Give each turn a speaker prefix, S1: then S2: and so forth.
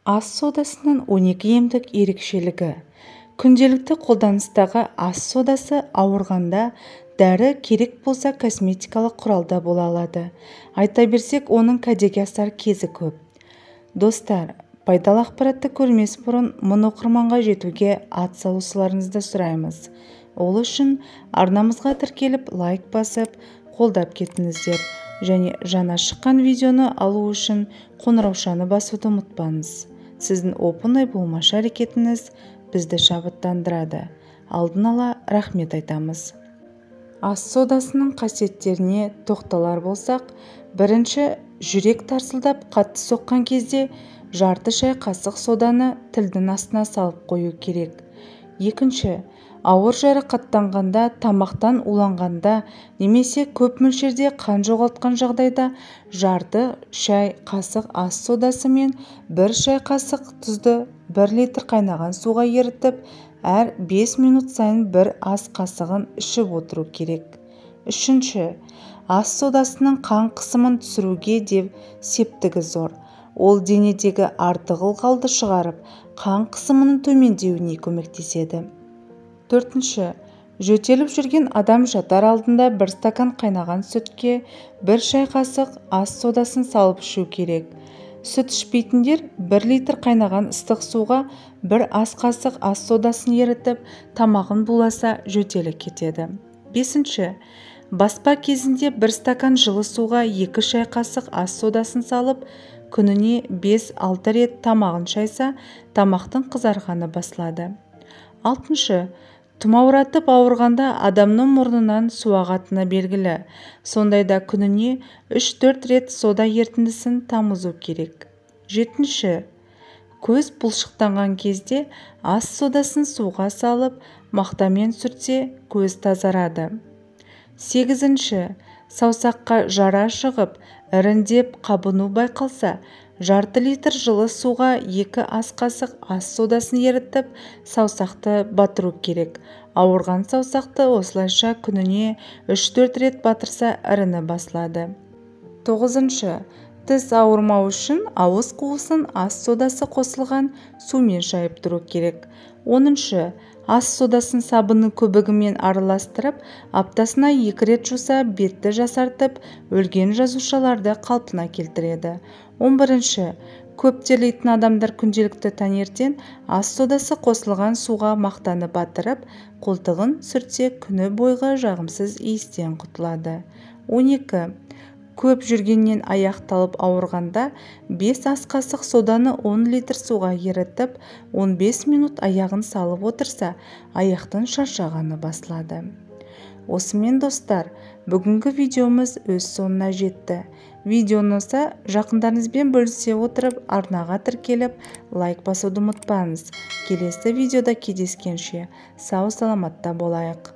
S1: Ас содасының 12 емдік ерекшелігі. Күнделікті қолданыстағы ас содасы ауырғанда дәрі керек болса косметикалық құралда бола алады. Айта берсек, оның кәдеге асар кезі көп. Достар, пайдалы ақпаратты көрмес бұрын мың оқырманға жетуге атсалысуларыңызды сұраймыз. Ол үшін арнамызға тіркеліп, лайк басып, қолдап кетіңіздер. Және жаңа шыққан видеоны алу үшін қоңыраушаны басуды ұмытпаңыз. Сіздің оп-оңай болмашы әрекетіңіз бізді шабыттандырады. Алдын ала рахмет айтамыз. Ас содасының қасиеттеріне тоқталар болсақ, бірінші, жүрек тарсылдап қатты соққан кезде жарты шай қасық соданы тілдің астына салып қою керек. Екінші, ауыр жарақаттанғанда, тамақтан уланғанда немесе көп мөлшерде қан жоғалтқан жағдайда жарты шай қасық ас содасы мен 1 шай қасық тұзды 1 литр қайнаған суға ерітіп, әр 5 минут сайын 1 ас қасығын ішіп отыру керек. Үшінші, ас содасының қан қысымын түсіруге деп септігі зор. Ол денедегі артық ылғалды шығарып, қан қысымының төмендеуіне көмектеседі. Төртінші, жөтеліп жүрген адам жатар алдында 1 стакан қайнаған сүтке 1 шай қасық ас содасын салып ішу керек. Сүт ішпейтіндер 1 литр қайнаған ыстық суға 1 ас қасық ас содасын ерітіп, тамағын буласа жөтелі кетеді. Бесінші, баспа кезінде 1 стакан жылы суға 2 шай қасық ас содасын салып, күніне 5-6 рет тамағын шайса, тамақтың қызарғаны басылады. Алтыншы, тұмауратып ауырғанда адамның мұрнынан су ағатыны белгілі. Сондайда күніне 3-4 рет сода ерітіндісін тамызу керек. Жетінші, көз бұлшықтанған кезде ас содасын суға салып, мақтамен сүртсе, көз тазарады. Сегізінші, саусаққа жара шығып, іріңдеп қабыну байқалса, жарты литр жылы суға 2 ас қасық ас содасын ерітіп, саусақты батыру керек. Ауырған саусақты осылайша күніне 3-4 рет батырса, іріні басылады. Тоғызыншы, тіс ауырмау үшін ауыз қуысын ас содасы қосылған сумен шайып тұру керек. Оныншы, ас содасын сабынның көбігімен араластырып, аптасына 2 рет жуса, бетті жасартып, өлген жасушаларды қалпына келтіреді. 11-ші, көп терлейтін адамдар күнделікті таңертең ас содасы қосылған суға мақтаны батырып, қолтығын сүртсе, күні бойғы жағымсыз иістен құтылады. 12. Көп жүргеннен аяқталып ауырғанда 5 ас қасық соданы 10 литр суға ерітіп, 15 минут аяғын салып отырса, аяқтың шаршағаны басылады. Осымен достар, бүгінгі видеомыз өз соңына жетті. Видеоны жақындарыңызбен бөлісе отырып, арнаға тіркеліп, лайк басуды ұмытпаңыз. Келесі видеода кездескенше сау саламатта болайық.